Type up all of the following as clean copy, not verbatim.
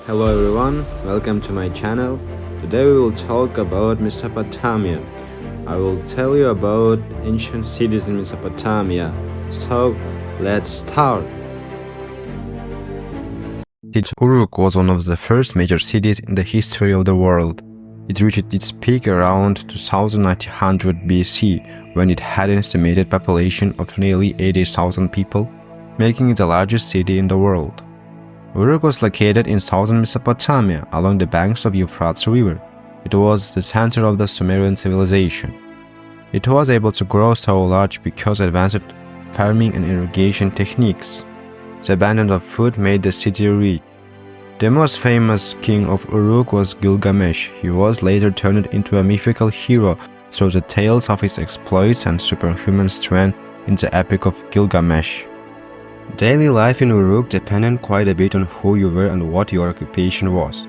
Hello everyone, welcome to my channel. Today we will talk about Mesopotamia. I will tell you about ancient cities in Mesopotamia. So, let's start. Uruk was one of the first major cities in the history of the world. It reached its peak around 2900 BC when it had an estimated population of nearly 80,000 people, making it the largest city in the world. Uruk was located in southern Mesopotamia along the banks of Euphrates River. It was the center of the Sumerian civilization. It was able to grow so large because of advanced farming and irrigation techniques. The abundance of food made the city rich. The most famous king of Uruk was Gilgamesh. He was later turned into a mythical hero through the tales of his exploits and superhuman strength in the Epic of Gilgamesh. Daily life in Uruk depended quite a bit on who you were and what your occupation was.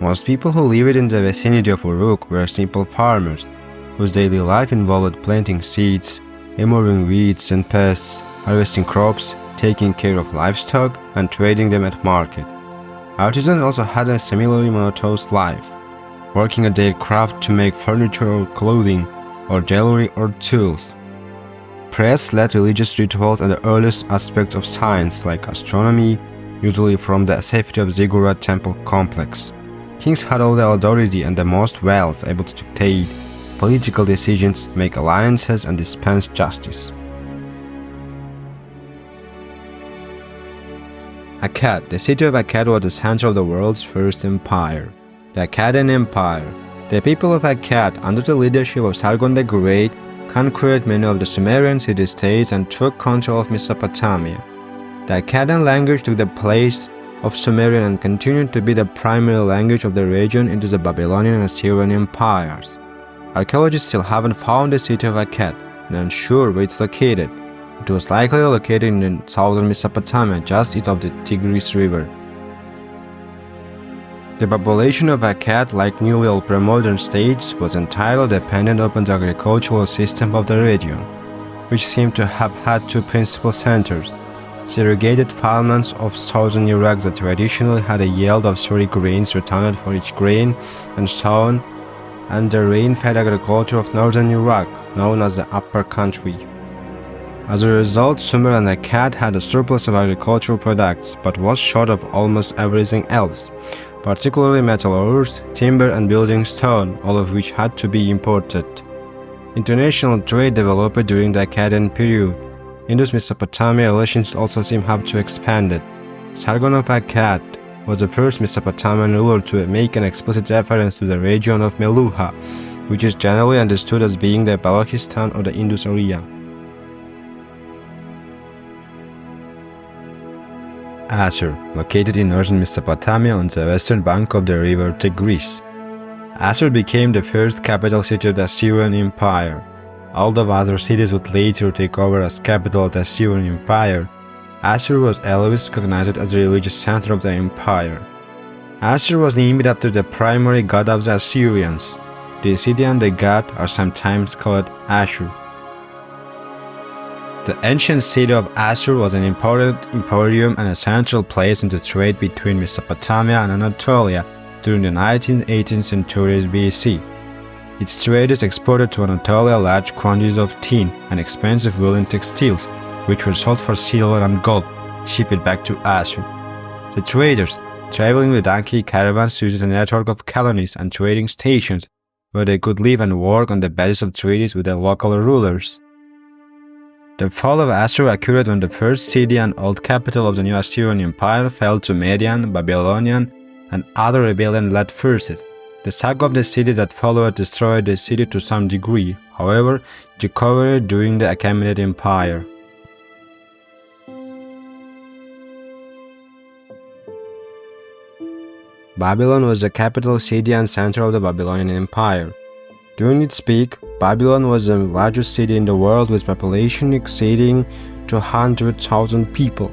Most people who lived in the vicinity of Uruk were simple farmers, whose daily life involved planting seeds, removing weeds and pests, harvesting crops, taking care of livestock, and trading them at market. Artisans also had a similarly monotonous life, working at their craft to make furniture or clothing, or jewelry or tools. Priests led religious rituals and the earliest aspects of science like astronomy, usually from the safety of Ziggurat temple complex. Kings had all the authority and the most wealth, able to dictate political decisions, make alliances, and dispense justice. Akkad. The city of Akkad was the center of the world's first empire, the Akkadian Empire. The people of Akkad, under the leadership of Sargon the Great, conquered many of the Sumerian city-states and took control of Mesopotamia. The Akkadian language took the place of Sumerian and continued to be the primary language of the region into the Babylonian and Assyrian empires. Archaeologists still haven't found the city of Akkad and are unsure where it's located. It was likely located in southern Mesopotamia, just east of the Tigris River. The population of Akkad, like nearly all pre-modern states, was entirely dependent upon the agricultural system of the region, which seemed to have had two principal centers: the irrigated farmlands of southern Iraq that traditionally had a yield of 30 grains returned for each grain, and so on, and the rain-fed agriculture of northern Iraq, known as the Upper Country. As a result, Sumer and Akkad had a surplus of agricultural products, but was short of almost everything else, particularly metal ores, timber, and building stone, all of which had to be imported. International trade developed during the Akkadian period. Indus-Mesopotamia relations also seem to have expanded. Sargon of Akkad was the first Mesopotamian ruler to make an explicit reference to the region of Meluha, which is generally understood as being the Balochistan of the Indus area. Assur, located in northern Mesopotamia on the western bank of the river Tigris. Assur became the first capital city of the Assyrian Empire. Although other cities would later take over as capital of the Assyrian Empire, Assur was always recognized as the religious center of the empire. Assur was named after the primary god of the Assyrians. The city and the god are sometimes called Ashur. The ancient city of Assur was an important emporium and a central place in the trade between Mesopotamia and Anatolia during the 19th and 18th centuries BC. Its traders exported to Anatolia large quantities of tin and expensive woolen textiles, which were sold for silver and gold, shipped back to Assur. The traders, traveling with donkey caravans, used a network of colonies and trading stations where they could live and work on the basis of treaties with the local rulers. The fall of Assur occurred when the first city and old capital of the new Assyrian Empire fell to Median, Babylonian, and other rebellion-led forces. The sack of the city that followed destroyed the city to some degree. However, it recovered during the Achaemenid Empire. Babylon was the capital city and center of the Babylonian Empire. During its peak, Babylon was the largest city in the world with population exceeding 200,000 people.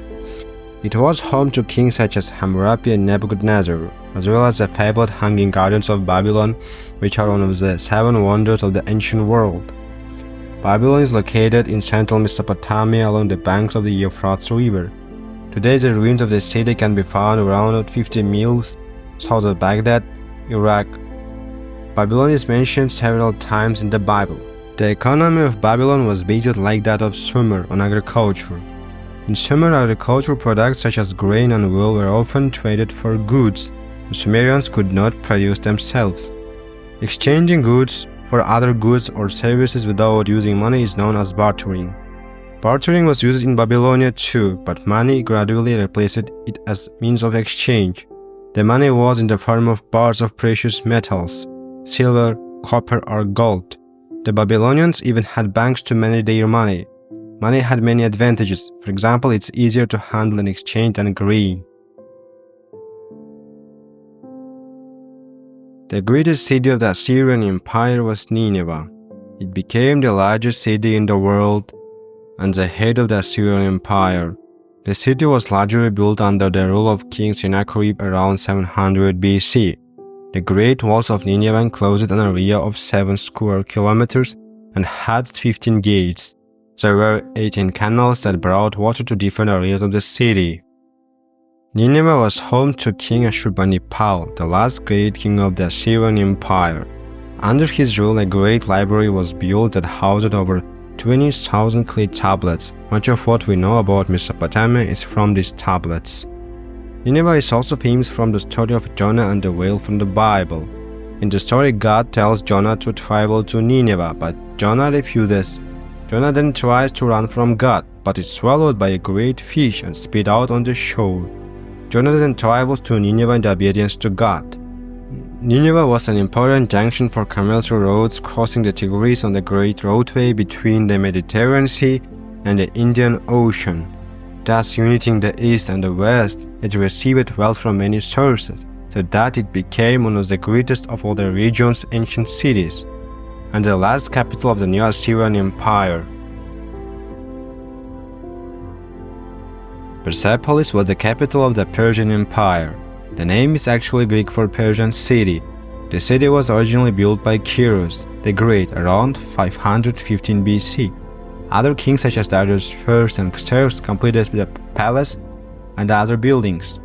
It was home to kings such as Hammurabi and Nebuchadnezzar, as well as the fabled Hanging Gardens of Babylon, which are one of the 7 wonders of the ancient world. Babylon is located in central Mesopotamia along the banks of the Euphrates River. Today the ruins of the city can be found around 50 miles south of Baghdad, Iraq. Babylon is mentioned several times in the Bible. The economy of Babylon was based like that of Sumer on agriculture. In Sumer, agricultural products such as grain and wool were often traded for goods the Sumerians could not produce themselves. Exchanging goods for other goods or services without using money is known as bartering. Bartering was used in Babylonia too, but money gradually replaced it as means of exchange. The money was in the form of bars of precious metals, silver, copper, or gold. The Babylonians even had banks to manage their money. Money had many advantages. For example, it's easier to handle and exchange than grain. The greatest city of the Assyrian Empire was Nineveh. It became the largest city in the world and the head of the Assyrian Empire. The city was largely built under the rule of King Sennacherib around 700 BC. The Great Walls of Nineveh enclosed an area of 7 square kilometers and had 15 gates. There were 18 canals that brought water to different areas of the city. Nineveh was home to King Ashurbanipal, the last great king of the Assyrian Empire. Under his rule, a great library was built that housed over 20,000 clay tablets. Much of what we know about Mesopotamia is from these tablets. Nineveh is also famous from the story of Jonah and the whale from the Bible. In the story, God tells Jonah to travel to Nineveh, but Jonah refuses. Jonah then tries to run from God, but is swallowed by a great fish and spit out on the shore. Jonah then travels to Nineveh in obedience to God. Nineveh was an important junction for commercial roads crossing the Tigris on the great roadway between the Mediterranean Sea and the Indian Ocean. Thus uniting the East and the West, it received wealth from many sources, so that it became one of the greatest of all the region's ancient cities, and the last capital of the new Assyrian Empire. Persepolis was the capital of the Persian Empire. The name is actually Greek for Persian city. The city was originally built by Cyrus the Great around 515 BC. Other kings such as Darius I and Xerxes completed the palace and other buildings.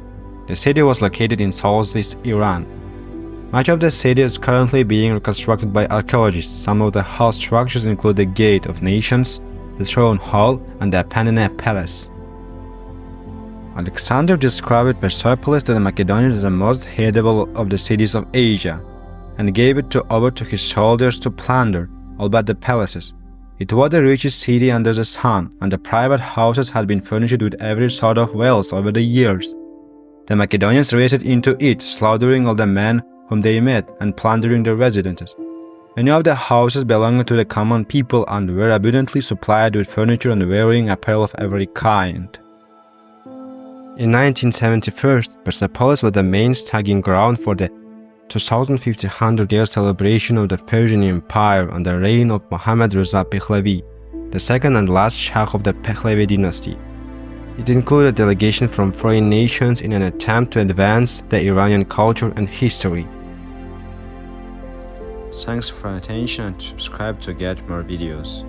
The city was located in southeast Iran. Much of the city is currently being reconstructed by archaeologists. Some of the house structures include the Gate of Nations, the Throne Hall, and the Apennine Palace. Alexander described Persepolis to the Macedonians as the most hateable of the cities of Asia, and gave it over to his soldiers to plunder, all but the palaces. It was the richest city under the sun, and the private houses had been furnished with every sort of wealth over the years. The Macedonians raced into it, slaughtering all the men whom they met and plundering the residents. Many of the houses belonged to the common people and were abundantly supplied with furniture and wearing apparel of every kind. In 1971, Persepolis was the main staging ground for the 2500-year celebration of the Persian Empire under the reign of Mohammad Reza Pahlavi, the second and last Shah of the Pahlavi dynasty. It included a delegation from foreign nations in an attempt to advance the Iranian culture and history. Thanks for your attention and subscribe to get more videos.